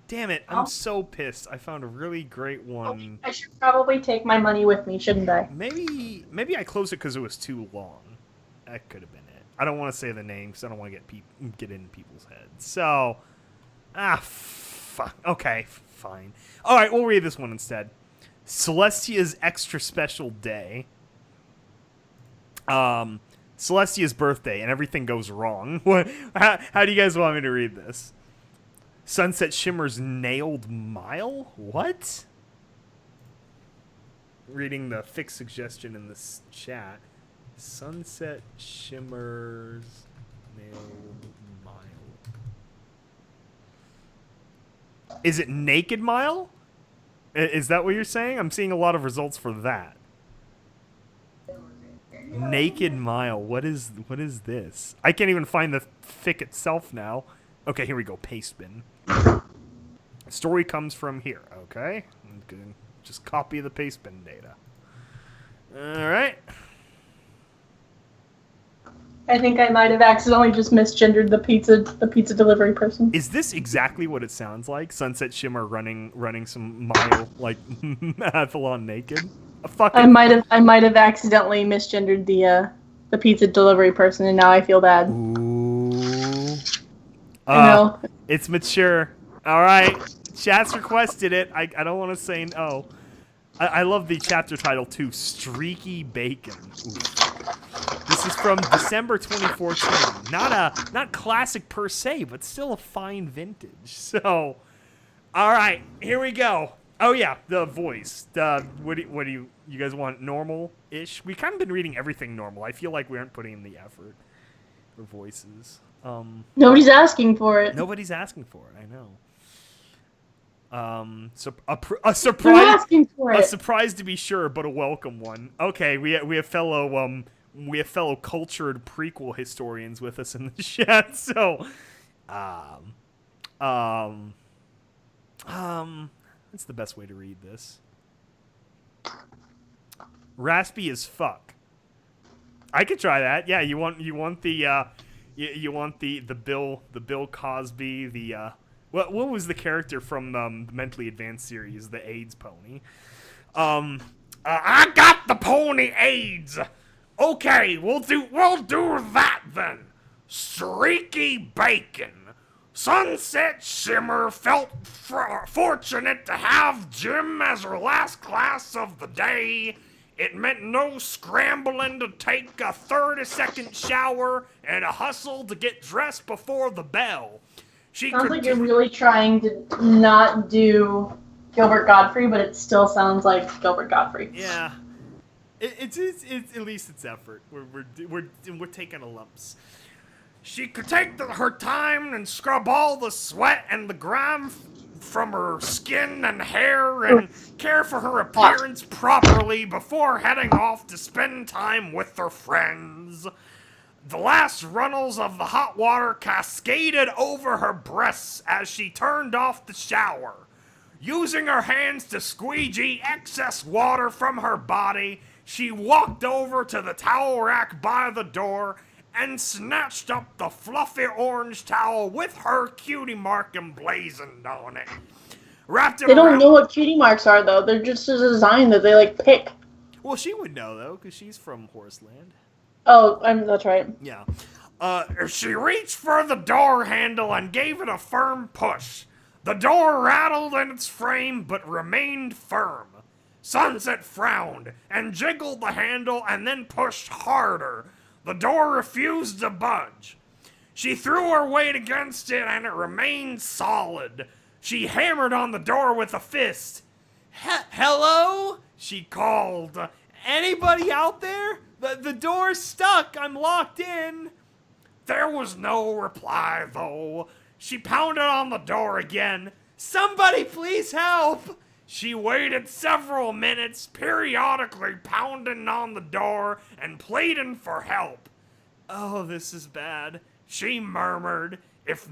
Damn it, I'm so pissed. I found a really great one. I should probably take my money with me, shouldn't I? Maybe I closed it because it was too long. That could have been it. I don't want to say the name because I don't want to get in people's heads. So, fuck. Okay, fine. All right, we'll read this one instead. Celestia's extra special day. Celestia's birthday, and everything goes wrong. How do you guys want me to read this? Sunset Shimmer's nailed mile? What? Reading the FIC suggestion in this chat. Sunset Shimmer's nailed mile. Is it naked mile? Is that what you're saying? I'm seeing a lot of results for that. Naked mile. What is this? I can't even find the FIC itself now. Okay, here we go. Paste bin. Story comes from here. Okay, I'm gonna just copy the paste bin data. All right. I think I might have accidentally just misgendered the pizza delivery person. Is this exactly what it sounds like? Sunset Shimmer running some mile like athlon naked? I might have accidentally misgendered the pizza delivery person, and now I feel bad. Ooh. I know. It's mature. All right. Chat's requested it. I don't want to say no. I love the chapter title too. Streaky Bacon. Ooh. This is from December 2014. Not classic per se, but still a fine vintage. So, all right, here we go. Oh yeah, the voice. What do you guys want? Normal-ish? We kind of been reading everything normal. I feel like we aren't putting in the effort for voices. Nobody's asking for it. Nobody's asking for it. I know. So a surprise. A surprise to be sure, but a welcome one. Okay, we have fellow cultured prequel historians with us in the chat. So, that's the best way to read this. Raspy as fuck. I could try that. Yeah, you want the Bill Cosby, what was the character from the Mentally Advanced series, the AIDS pony? I got the pony AIDS. Okay, we'll do that then. Streaky Bacon. Sunset Shimmer felt fortunate to have Jim as her last class of the day. It meant no scrambling to take a 30-second shower and a hustle to get dressed before the bell. Sounds like you're really trying to not do Gilbert Gottfried, but it still sounds like Gilbert Gottfried. Yeah, it's at least it's effort. We're taking a lumps. She could take her time and scrub all the sweat and the grime from her skin and hair and care for her appearance properly before heading off to spend time with her friends. The last runnels of the hot water cascaded over her breasts as she turned off the shower. Using her hands to squeegee excess water from her body, she walked over to the towel rack by the door and snatched up the fluffy orange towel with her cutie mark emblazoned on it. They don't know what cutie marks are, though. They're just a design that they, pick. Well, she would know, though, because she's from Horseland. Oh, that's right. Yeah. She reached for the door handle and gave it a firm push. The door rattled in its frame, but remained firm. Sunset frowned and jiggled the handle and then pushed harder. The door refused to budge. She threw her weight against it and it remained solid. She hammered on the door with a fist. Hello? She called. Anybody out there? The door's stuck. I'm locked in. There was no reply, though. She pounded on the door again. Somebody please help. She waited several minutes, periodically pounding on the door and pleading for help. Oh, this is bad, she murmured. If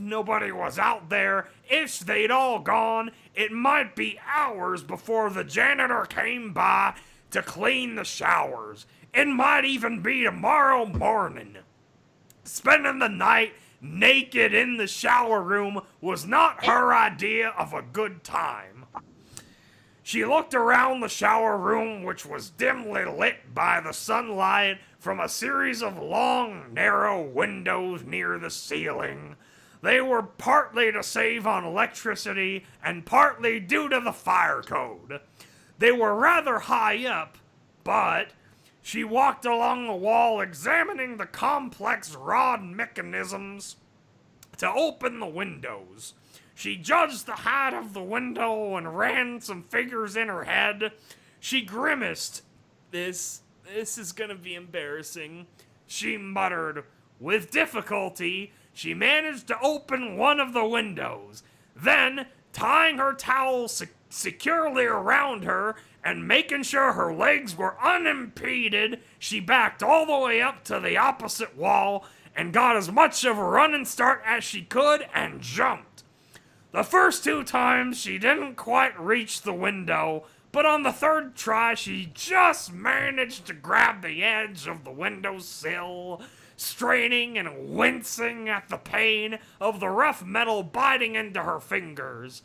nobody was out there, if they'd all gone, it might be hours before the janitor came by to clean the showers. It might even be tomorrow morning. Spending the night naked in the shower room was not her idea of a good time. She looked around the shower room, which was dimly lit by the sunlight from a series of long, narrow windows near the ceiling. They were partly to save on electricity and partly due to the fire code. They were rather high up, but she walked along the wall examining the complex rod mechanisms to open the windows. She judged the height of the window and ran some figures in her head. She grimaced. This is gonna be embarrassing, she muttered. With difficulty, she managed to open one of the windows. Then, tying her towel securely around her and making sure her legs were unimpeded, she backed all the way up to the opposite wall and got as much of a running start as she could and jumped. The first 2 times she didn't quite reach the window, but on the 3rd try she just managed to grab the edge of the windowsill, straining and wincing at the pain of the rough metal biting into her fingers.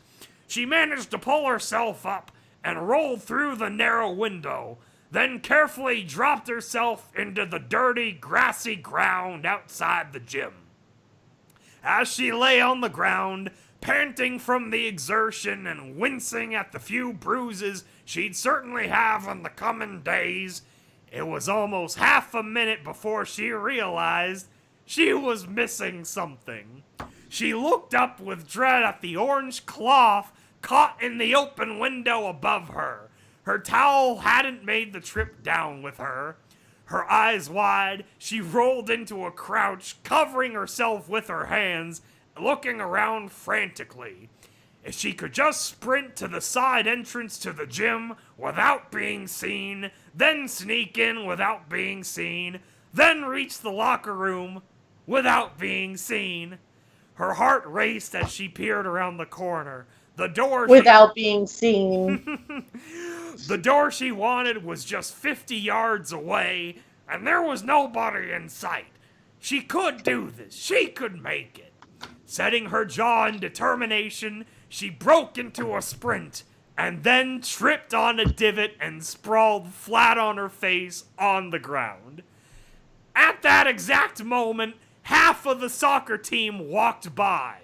She managed to pull herself up and rolled through the narrow window, then carefully dropped herself into the dirty, grassy ground outside the gym. As she lay on the ground, panting from the exertion and wincing at the few bruises she'd certainly have in the coming days, it was almost half a minute before she realized she was missing something. She looked up with dread at the orange cloth caught in the open window above her. Her towel hadn't made the trip down with her. Her eyes wide, she rolled into a crouch, covering herself with her hands, looking around frantically. If she could just sprint to the side entrance to the gym without being seen, then sneak in without being seen, then reach the locker room without being seen. Her heart raced as she peered around the corner. The door without being seen. The door she wanted was just 50 yards away, and there was nobody in sight. She could do this. She could make it. Setting her jaw in determination, she broke into a sprint, and then tripped on a divot and sprawled flat on her face on the ground. At that exact moment, half of the soccer team walked by.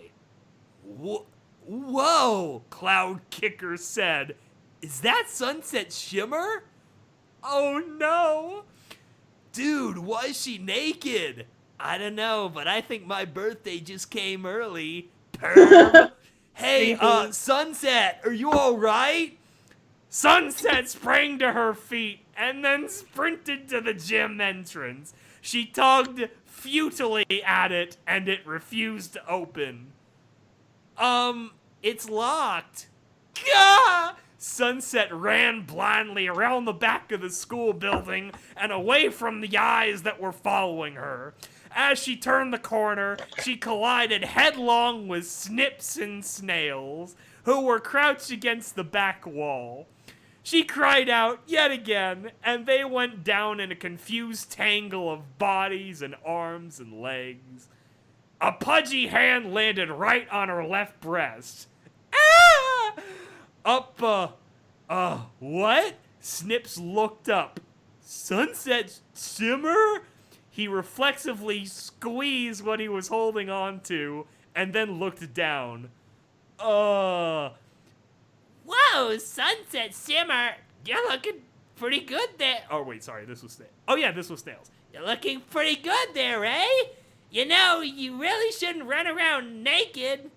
Whoa, Cloud Kicker said. Is that Sunset Shimmer? Oh no. Dude, why is she naked? I don't know, but I think my birthday just came early. Perv. Hey, Sunset, are you alright? Sunset sprang to her feet and then sprinted to the gym entrance. She tugged futilely at it and it refused to open. It's locked. Gah! Sunset ran blindly around the back of the school building and away from the eyes that were following her. As she turned the corner, she collided headlong with Snips and Snails, who were crouched against the back wall. She cried out yet again, and they went down in a confused tangle of bodies and arms and legs. A pudgy hand landed right on her left breast. Ah! What? Snips looked up. Sunset Shimmer? He reflexively squeezed what he was holding on to, and then looked down. Whoa, Sunset Shimmer, you're looking pretty good there. Oh, wait, sorry, this was Snails. Oh, yeah, this was Snails. You're looking pretty good there, eh? You know, you really shouldn't run around naked.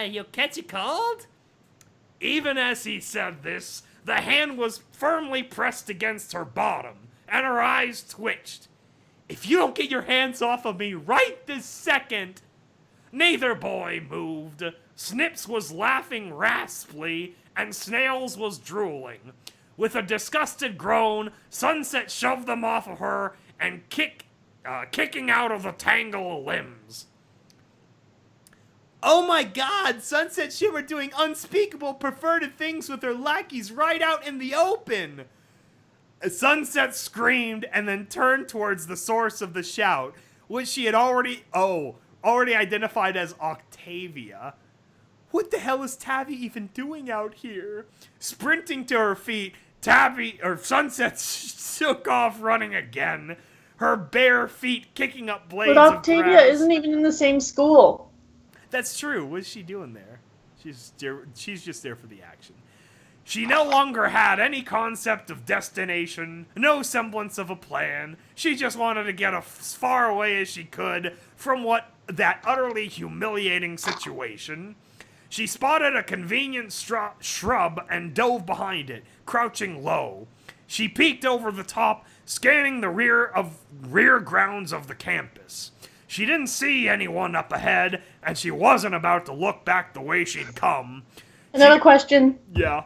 You'll catch a cold? Even as he said this, the hand was firmly pressed against her bottom, and her eyes twitched. If you don't get your hands off of me right this second... Neither boy moved. Snips was laughing raspily, and Snails was drooling. With a disgusted groan, Sunset shoved them off of her and kicking out of the tangle of limbs. Oh my god, Sunset Shimmer doing unspeakable perverted things with her lackeys right out in the open! Sunset screamed and then turned towards the source of the shout, which she had already already identified as Octavia. What the hell is Tabby even doing out here? Sprinting to her feet, Sunset took off running again, her bare feet kicking up blades of But grass. Octavia isn't even in the same school. That's true. What's she doing there? She's just there for the action. She no longer had any concept of destination, no semblance of a plan. She just wanted to get as far away as she could from that utterly humiliating situation. She spotted a convenient shrub and dove behind it, crouching low. She peeked over the top, scanning the rear grounds of the campus. She didn't see anyone up ahead, and she wasn't about to look back the way she'd come. Another question. Yeah.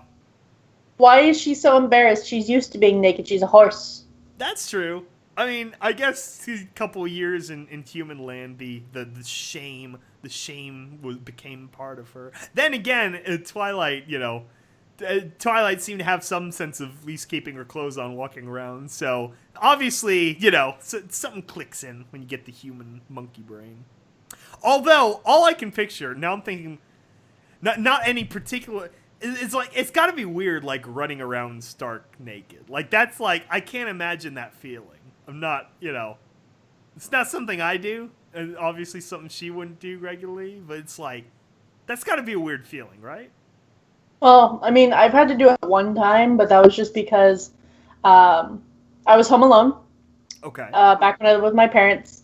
Why is she so embarrassed? She's used to being naked. She's a horse. That's true. I mean, I guess a couple years in human land, the shame became part of her. Then again, Twilight, Twilight seemed to have some sense of at least keeping her clothes on, walking around. So obviously, something clicks in when you get the human monkey brain. Although all I can picture now, I'm thinking, not any particular. It's like, it's got to be weird, like running around stark naked. Like that's like, I can't imagine that feeling. I'm not, it's not something I do, and obviously something she wouldn't do regularly, but it's like, that's got to be a weird feeling, right? Well, I mean, I've had to do it one time, but that was just because I was home alone. Okay. Back when I lived with my parents,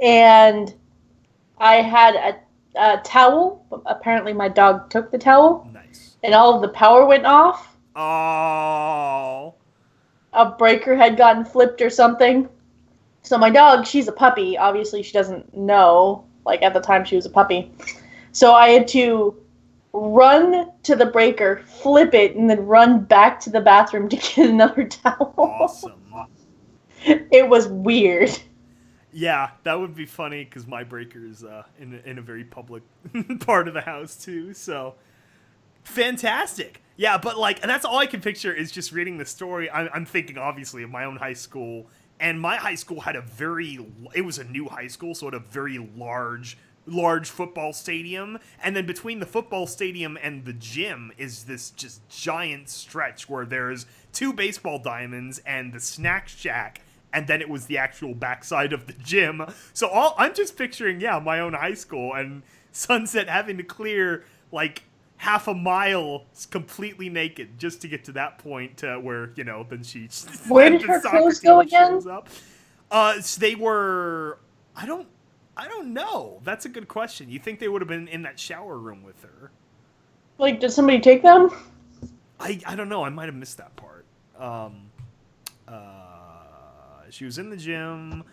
and I had a towel. Apparently, my dog took the towel. Nice. And all of the power went off. Oh. A breaker had gotten flipped or something. So my dog, she's a puppy. Obviously, she doesn't know. Like, at the time, she was a puppy. So I had to run to the breaker, flip it, and then run back to the bathroom to get another towel. Awesome. It was weird. Yeah, that would be funny, because my breaker is in a very public part of the house, too, so... Fantastic. Yeah, but and that's all I can picture is just reading the story. I'm thinking, obviously, of my own high school, and my high school had it was a new high school, so it had a very large football stadium, and then between the football stadium and the gym is this just giant stretch where there's 2 baseball diamonds and the snack shack, and then it was the actual backside of the gym. So I'm just picturing, my own high school, and Sunset having to clear, half a mile completely naked just to get to that point where, then she... Where did her clothes go again? So they were... I don't know. That's a good question. You think they would have been in that shower room with her? Did somebody take them? I don't know. I might have missed that part. She was in the gym.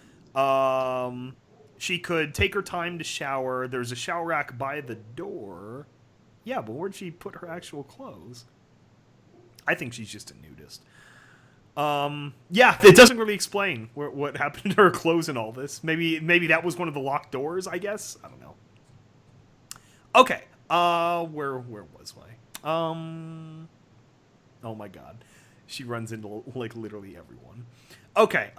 She could take her time to shower. There's a shower rack by the door. Yeah, but where'd she put her actual clothes? I think she's just a nudist. Yeah, it doesn't really explain what happened to her clothes and all this. Maybe that was one of the locked doors, I guess? I don't know. Okay, where was I? Oh my god. She runs into, literally everyone. Okay,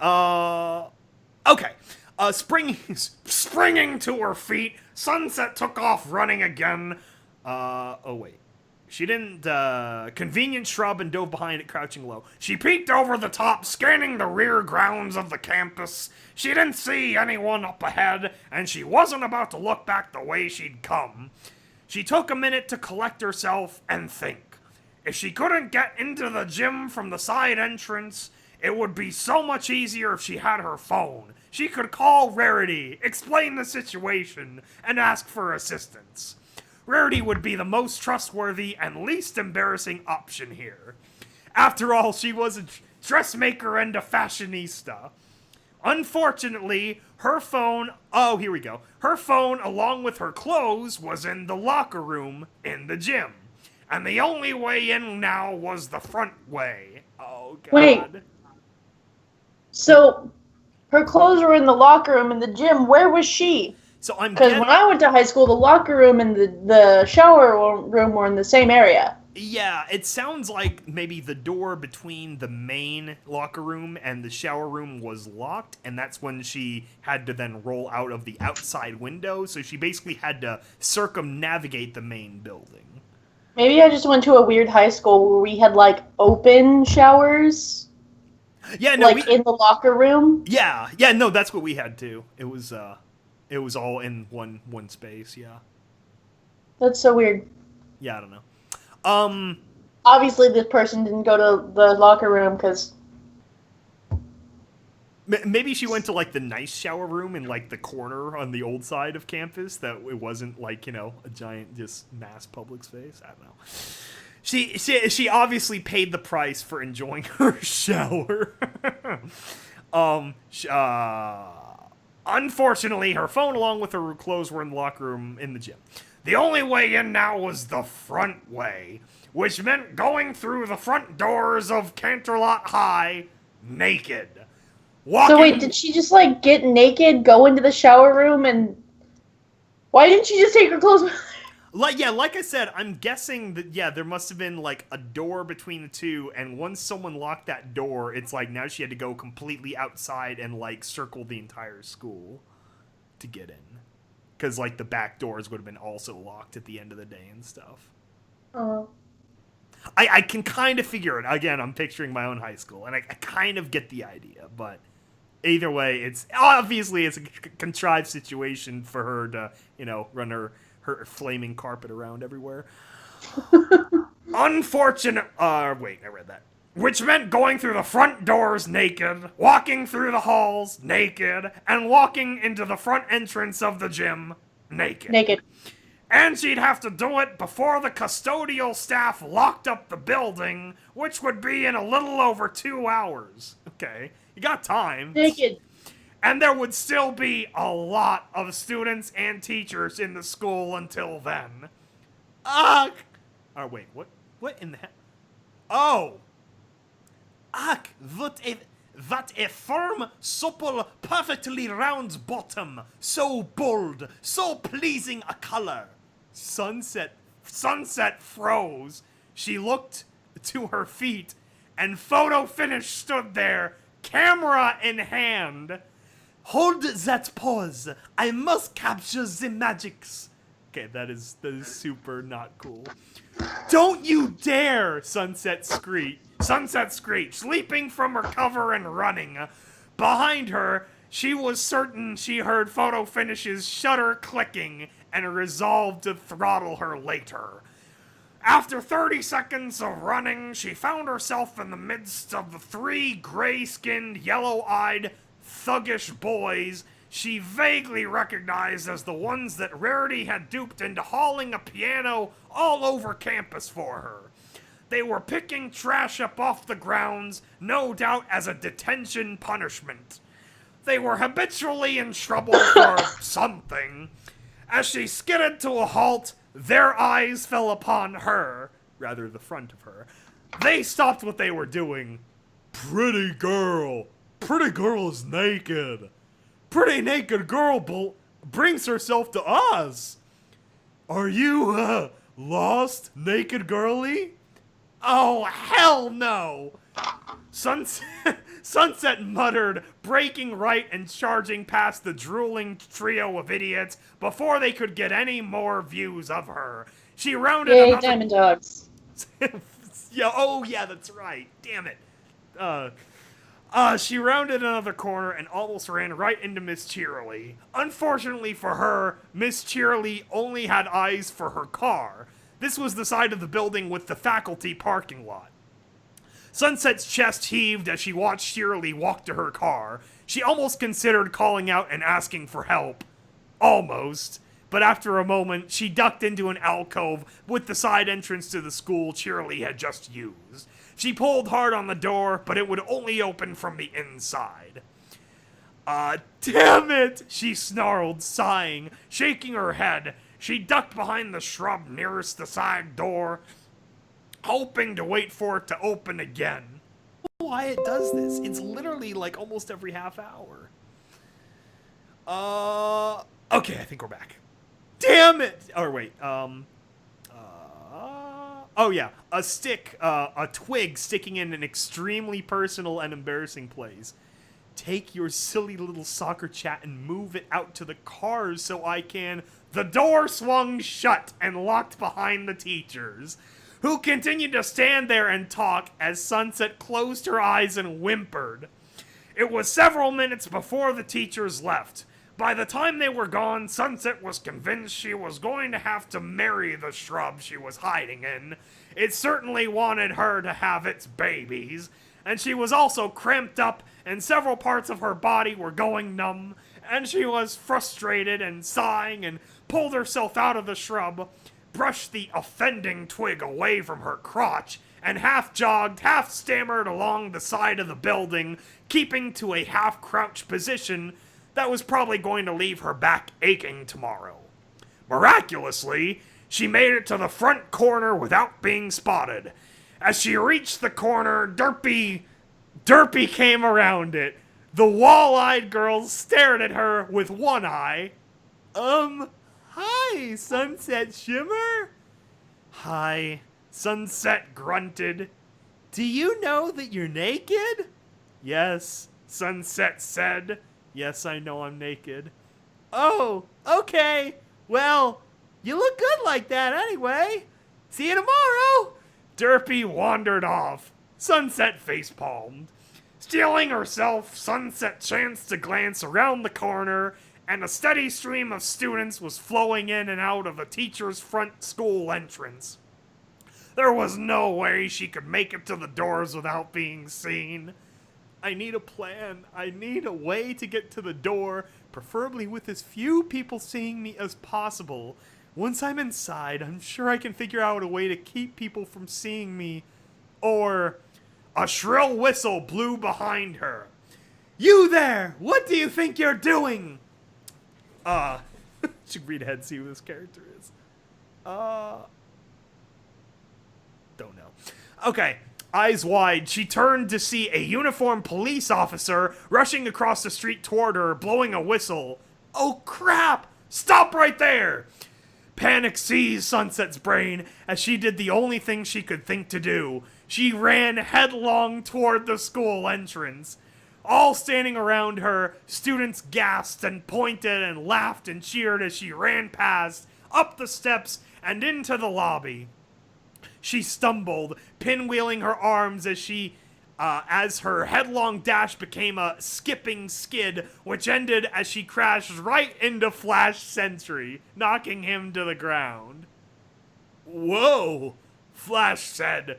springing to her feet, Sunset took off running again. Oh wait. She didn't, convenient shrub and dove behind it, crouching low. She peeked over the top, scanning the rear grounds of the campus. She didn't see anyone up ahead, and she wasn't about to look back the way she'd come. She took a minute to collect herself and think. If she couldn't get into the gym from the side entrance, it would be so much easier if she had her phone. She could call Rarity, explain the situation, and ask for assistance. Rarity would be the most trustworthy and least embarrassing option here. After all, she was a dressmaker and a fashionista. Unfortunately, her phone... Oh, here we go. Her phone, along with her clothes, was in the locker room in the gym. And the only way in now was the front way. Oh, God. Wait. So, her clothes were in the locker room in the gym. Where was she? So I'm Because when I went to high school, the locker room and the shower room were in the same area. Yeah, it sounds like maybe the door between the main locker room and the shower room was locked, and that's when she had to then roll out of the outside window, so she basically had to circumnavigate the main building. Maybe I just went to a weird high school where we had, like, open showers. Yeah, no, like, in the locker room. Yeah, no, that's what we had too. It was all in one space, yeah. That's so weird. Yeah, I don't know. Obviously, this person didn't go to the locker room because... Maybe she went to, like, the nice shower room in, like, the corner on the old side of campus, that it wasn't, like, you know, a giant, just mass public space. I don't know. She obviously paid the price for enjoying her shower. Unfortunately, her phone along with her clothes were in the locker room in the gym. The only way in now was the front way, which meant going through the front doors of Canterlot High naked. Walking... So wait, did she just, like, get naked, go into the shower room, and... Why didn't she just take her clothes? Like I said, I'm guessing that, there must have been, like, a door between the two, and once someone locked that door, it's like now she had to go completely outside and, like, circle the entire school to get in. Because, like, the back doors would have been also locked at the end of the day and stuff. Oh. I can kind of figure it. Again, I'm picturing my own high school, and I kind of get the idea, but either way, it's a contrived situation for her to, you know, run her flaming carpet around everywhere. Unfortunate. Wait, I read that. Which meant going through the front doors naked, walking through the halls naked, and walking into the front entrance of the gym naked. Naked. And she'd have to do it before the custodial staff locked up the building, which would be in a little over 2 hours. Okay, you got time. Naked. And there would still be a lot of students and teachers in the school until then. Oh, wait, what in the heck? Oh! What a firm, supple, perfectly round bottom, so bold, so pleasing a color. Sunset froze. She looked to her feet, and Photo Finish stood there, camera in hand. Hold that pose. I must capture the magics. Okay, that is super not cool. Don't you dare! Sunset screeched, leaping from her cover and running. Behind her, she was certain she heard Photo Finish's shutter clicking and resolved to throttle her later. After 30 seconds of running, she found herself in the midst of the 3 gray-skinned, yellow-eyed, thuggish boys she vaguely recognized as the ones that Rarity had duped into hauling a piano all over campus for her. They were picking trash up off the grounds, no doubt as a detention punishment. They were habitually in trouble for something. As she skidded to a halt, their eyes fell upon her, rather the front of her. They stopped what they were doing. Pretty girl is naked. Pretty naked girl brings herself to us. Are you, lost, naked girlie? Oh, hell no! Sunset muttered, breaking right and charging past the drooling trio of idiots before they could get any more views of her. She rounded Yay, another... Diamond Dogs. Yeah, that's right. Damn it. She rounded another corner and almost ran right into Miss Cheerily. Unfortunately for her, Miss Cheerily only had eyes for her car. This was the side of the building with the faculty parking lot. Sunset's chest heaved as she watched Cheerily walk to her car. She almost considered calling out and asking for help. Almost. But after a moment, she ducked into an alcove with the side entrance to the school Cheerily had just used. She pulled hard on the door, but it would only open from the inside. Damn it! She snarled, sighing, shaking her head. She ducked behind the shrub nearest the side door, hoping to wait for it to open again. Why it does this? It's literally like almost every half hour. Okay, I think we're back. Damn it! Or wait, Oh yeah, a stick, a twig sticking in an extremely personal and embarrassing place. Take your silly little soccer chat and move it out to the cars so I can... The door swung shut and locked behind the teachers, who continued to stand there and talk as Sunset closed her eyes and whimpered. It was several minutes before the teachers left. By the time they were gone, Sunset was convinced she was going to have to marry the shrub she was hiding in. It certainly wanted her to have its babies, and she was also cramped up and several parts of her body were going numb, and she was frustrated and sighing and pulled herself out of the shrub, brushed the offending twig away from her crotch, and half jogged, half stammered along the side of the building, keeping to a half-crouched position that was probably going to leave her back aching tomorrow. Miraculously, she made it to the front corner without being spotted. As she reached the corner, Derpy came around it. The wall-eyed girls stared at her with one eye. Hi, Sunset Shimmer? Hi, Sunset grunted. Do you know that you're naked? Yes, Sunset said. Yes, I know I'm naked. Oh, okay. Well, you look good like that anyway. See you tomorrow. Derpy wandered off. Sunset facepalmed. Steeling herself, Sunset chanced to glance around the corner, and a steady stream of students was flowing in and out of the teacher's front school entrance. There was no way she could make it to the doors without being seen. I need a plan. I need a way to get to the door, preferably with as few people seeing me as possible. Once I'm inside, I'm sure I can figure out a way to keep people from seeing me. Or... A shrill whistle blew behind her. You there! What do you think you're doing? Should read ahead and see who this character is. Don't know. Okay. Eyes wide, she turned to see a uniformed police officer rushing across the street toward her, blowing a whistle. Oh crap! Stop right there! Panic seized Sunset's brain as she did the only thing she could think to do. She ran headlong toward the school entrance. All standing around her, students gasped and pointed and laughed and cheered as she ran past, up the steps, and into the lobby. She stumbled, pinwheeling her arms as her headlong dash became a skipping skid, which ended as she crashed right into Flash Sentry, knocking him to the ground. Whoa, Flash said.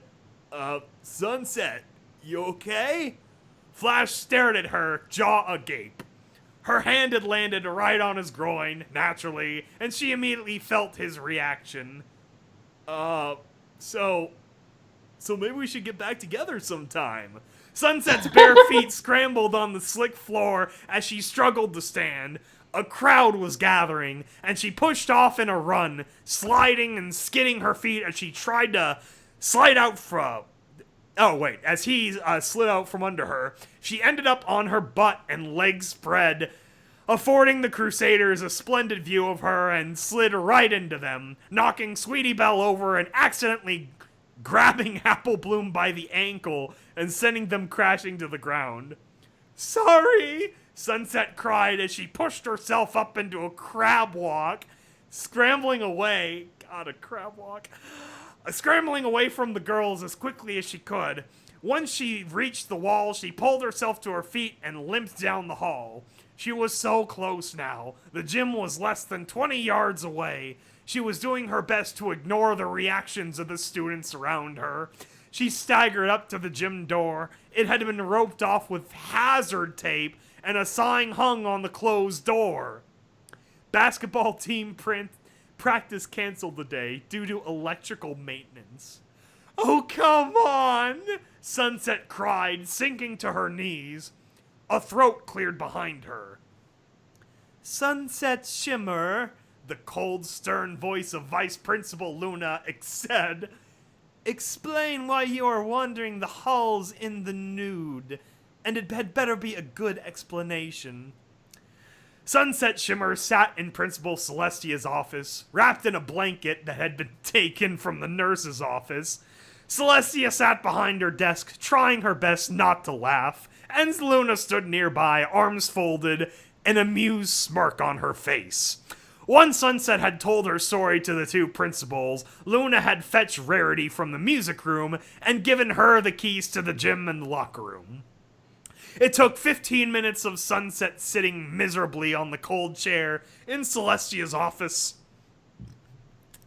Sunset, you okay? Flash stared at her, jaw agape. Her hand had landed right on his groin, naturally, and she immediately felt his reaction. So maybe we should get back together sometime. Sunset's bare feet scrambled on the slick floor as she struggled to stand. A crowd was gathering, and she pushed off in a run, sliding and skidding her feet as she tried to slide out from... as he slid out from under her. She ended up on her butt and legs spread, affording the Crusaders a splendid view of her, and slid right into them, knocking Sweetie Belle over and accidentally grabbing Apple Bloom by the ankle and sending them crashing to the ground. Sorry, Sunset cried as she pushed herself up into a crab walk, scrambling away. God, a crab walk. Scrambling away from the girls as quickly as she could. Once she reached the wall, she pulled herself to her feet and limped down the hall. She was so close now. The gym was less than 20 yards away. She was doing her best to ignore the reactions of the students around her. She staggered up to the gym door. It had been roped off with hazard tape, and a sign hung on the closed door. Basketball team practice canceled today due to electrical maintenance. Oh, come on! Sunset cried, sinking to her knees. A throat cleared behind her. Sunset Shimmer, the cold, stern voice of Vice Principal Luna said, explain why you are wandering the halls in the nude, and it had better be a good explanation. Sunset Shimmer sat in Principal Celestia's office, wrapped in a blanket that had been taken from the nurse's office. Celestia sat behind her desk, trying her best not to laugh, and Luna stood nearby, arms folded, an amused smirk on her face. Once Sunset had told her story to the two principals, Luna had fetched Rarity from the music room and given her the keys to the gym and the locker room. It took 15 minutes of Sunset sitting miserably on the cold chair in Celestia's office,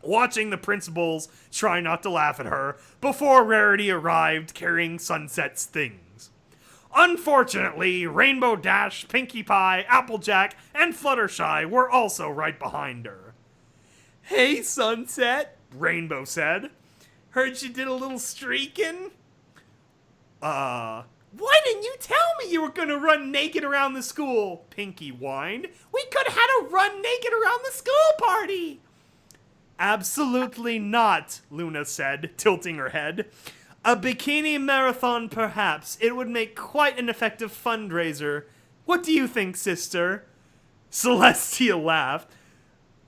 watching the principals try not to laugh at her, before Rarity arrived carrying Sunset's things. Unfortunately, Rainbow Dash, Pinkie Pie, Applejack, and Fluttershy were also right behind her. "Hey, Sunset," Rainbow said. "Heard you did a little streaking?" Why didn't you tell me you were gonna run naked around the school?" Pinkie whined. "We could have had a run naked around the school party." "Absolutely not," Luna said, tilting her head. "A bikini marathon, perhaps. It would make quite an effective fundraiser. What do you think, sister?" Celestia laughed.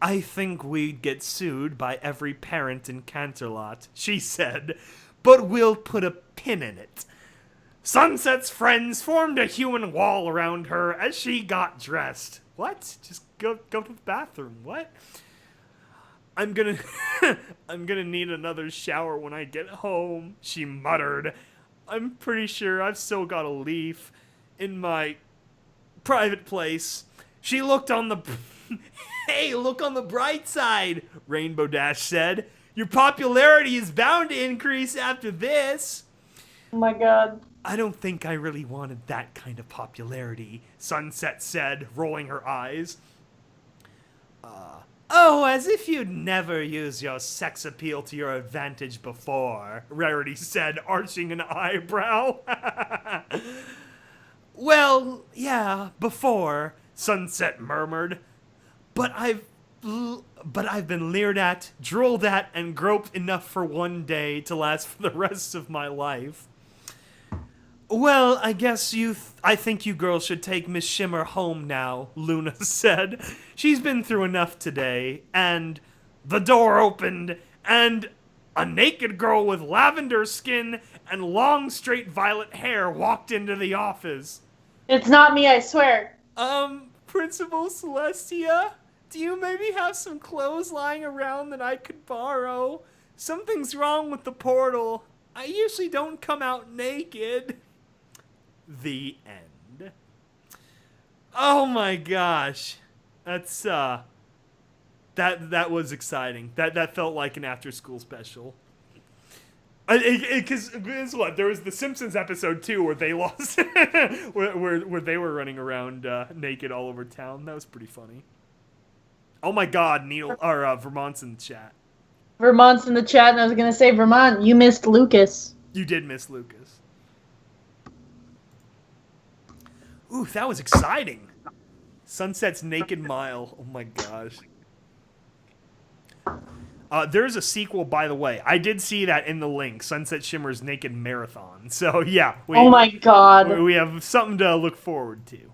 "I think we'd get sued by every parent in Canterlot," she said, "but we'll put a pin in it." Sunset's friends formed a human wall around her as she got dressed. What? Just go to the bathroom. What? I'm gonna need another shower when I get home," she muttered. "I'm pretty sure I've still got a leaf in my private place." She looked on the... "Hey, look on the bright side," Rainbow Dash said. "Your popularity is bound to increase after this." Oh my god. "I don't think I really wanted that kind of popularity," Sunset said, rolling her eyes. "Oh, as if you'd never used your sex appeal to your advantage before," Rarity said, arching an eyebrow. "Well, yeah, before," Sunset murmured. But I've been leered at, drooled at, and groped enough for one day to last for the rest of my life." "Well, I guess I think you girls should take Miss Shimmer home now," Luna said. "She's been through enough today." And the door opened, and a naked girl with lavender skin and long, straight violet hair walked into the office. It's not me, I swear. Principal Celestia, do you maybe have some clothes lying around that I could borrow? Something's wrong with the portal. I usually don't come out naked." The end. Oh my gosh. That's, that was exciting. That felt like an after-school special. Because guess what? There was the Simpsons episode too, where they lost, where they were running around naked all over town. That was pretty funny. Oh my God, Vermont's in the chat. Vermont's in the chat, and I was gonna say, Vermont, you missed Lucas. You did miss Lucas. Ooh, that was exciting. Sunset's Naked Mile. Oh my gosh. There's a sequel, by the way. I did see that in the link. Sunset Shimmer's Naked Marathon. So, yeah. Oh my god. We have something to look forward to.